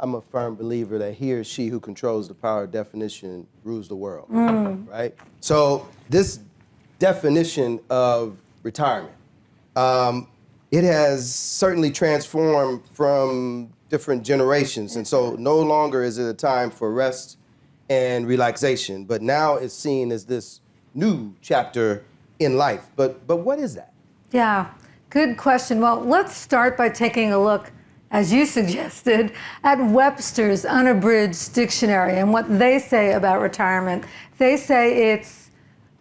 I'm a firm believer that he or she who controls the power of definition rules the world, right? So this definition of retirement, it has certainly transformed from different generations. And so no longer is it a time for rest and relaxation, but now it's seen as this new chapter in life. But what is that? Yeah, good question. Well, let's start by taking a look, as you suggested, at Webster's Unabridged Dictionary and what they say about retirement. They say it's,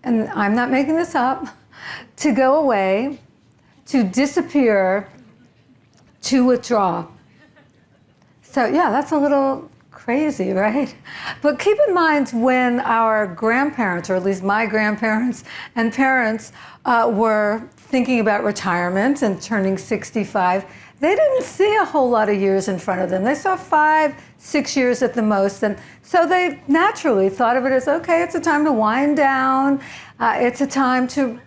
and I'm not making this up, to go away, to disappear, to withdraw. So yeah, that's a little crazy, right? But keep in mind when our grandparents, or at least my grandparents and parents, were thinking about retirement and turning 65, they didn't see a whole lot of years in front of them. They saw 5, 6 years at the most. And so they naturally thought of it as, okay, it's a time to wind down. It's a time to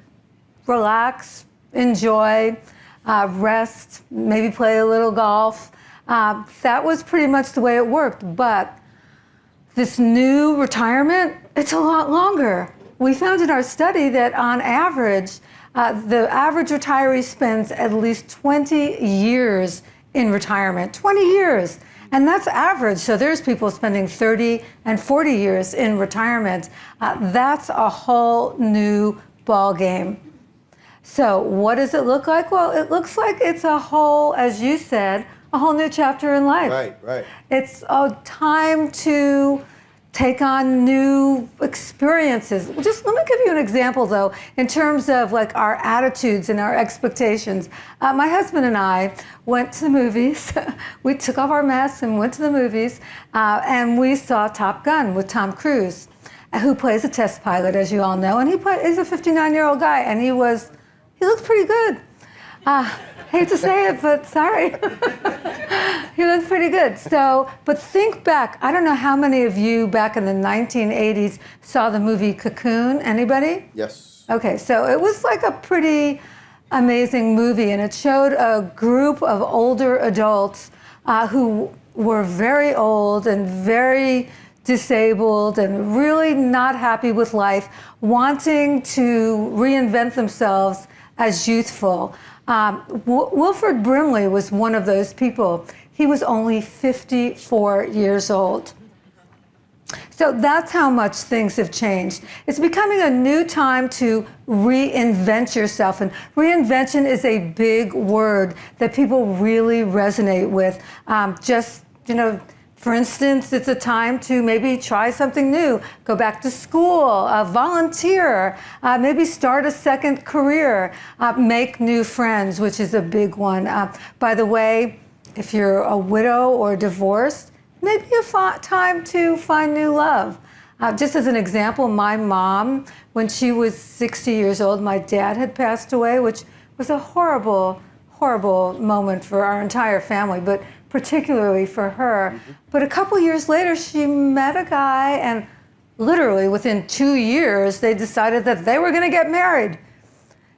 relax, enjoy, rest, maybe play a little golf. That was pretty much the way it worked. But this new retirement, it's a lot longer. We found in our study that on average, the average retiree spends at least 20 years in retirement, 20 years. And that's average. So there's people spending 30 and 40 years in retirement. That's a whole new ball game. So what does it look like? Well, it looks like it's a whole, as you said, a whole new chapter in life. Right. It's a time to take on new experiences. Just let me give you an example, though, in terms of like our attitudes and our expectations. My husband and I went to the movies. We took off our masks and went to the movies, and we saw Top Gun with Tom Cruise, who plays a test pilot, as you all know, and he's a 59-year-old guy, and he looked pretty good. Hate to say it, but sorry. He looked pretty good. So, but think back. I don't know how many of you back in the 1980s saw the movie Cocoon. Anybody? Yes. Okay, so it was like a pretty amazing movie, and it showed a group of older adults who were very old and very disabled and really not happy with life, wanting to reinvent themselves as youthful. Wilford Brimley was one of those people. He was only 54 years old. So that's how much things have changed. It's becoming a new time to reinvent yourself. And reinvention is a big word that people really resonate with. For instance, it's a time to maybe try something new, go back to school, volunteer, maybe start a second career, make new friends, which is a big one. By the way, if you're a widow or divorced, maybe a time to find new love. Just as an example, my mom, when she was 60 years old, my dad had passed away, which was a horrible, horrible moment for our entire family, but particularly for her. But a couple years later, she met a guy, and literally within 2 years, they decided that they were going to get married.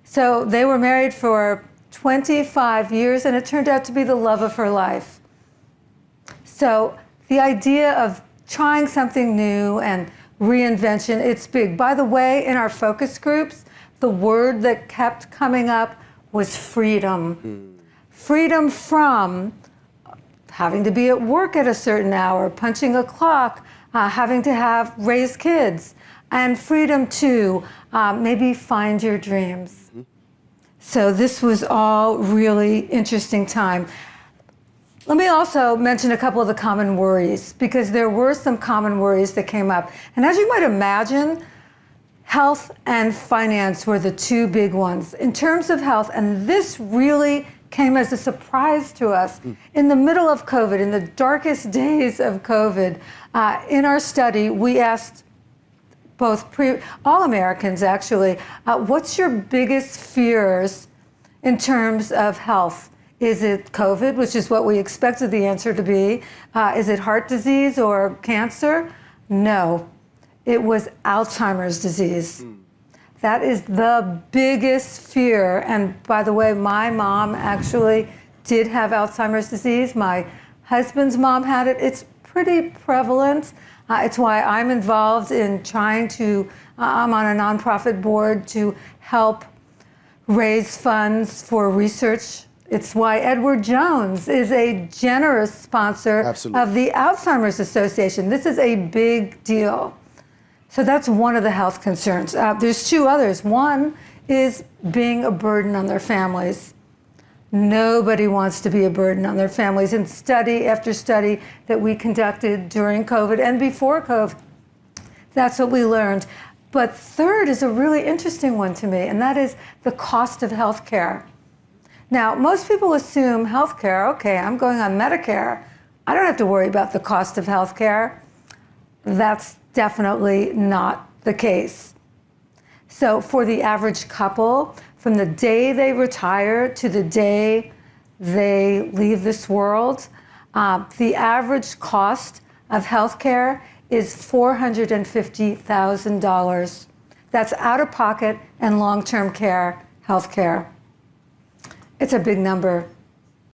So they were married for 25 years, and it turned out to be the love of her life. So the idea of trying something new and reinvention, it's big. By the way, in our focus groups, the word that kept coming up was freedom. Freedom from having to be at work at a certain hour, punching a clock, having to raise kids, and freedom to maybe find your dreams. So this was all really interesting time. Let me also mention a couple of the common worries, because there were some common worries that came up. And as you might imagine, health and finance were the two big ones. In terms of health, and this really came as a surprise to us. In the middle of COVID, in the darkest days of COVID, in our study, we asked all Americans actually, what's your biggest fears in terms of health? Is it COVID, which is what we expected the answer to be? Is it heart disease or cancer? No, it was Alzheimer's disease. That is the biggest fear. And by the way, my mom actually did have Alzheimer's disease. My husband's mom had it. It's pretty prevalent. It's why I'm involved in trying to, I'm on a nonprofit board to help raise funds for research. It's why Edward Jones is a generous sponsor of the Alzheimer's Association. This is a big deal. So that's one of the health concerns. There's two others. One is being a burden on their families. Nobody wants to be a burden on their families. And study after study that we conducted during COVID and before COVID, that's what we learned. But third is a really interesting one to me, and that is the cost of health care. Now, most people assume health care, okay, I'm going on Medicare. I don't have to worry about the cost of health care. That's definitely not the case. So for the average couple, from the day they retire to the day they leave this world, the average cost of health care is $450,000. That's out of pocket and long-term care health care. It's a big number.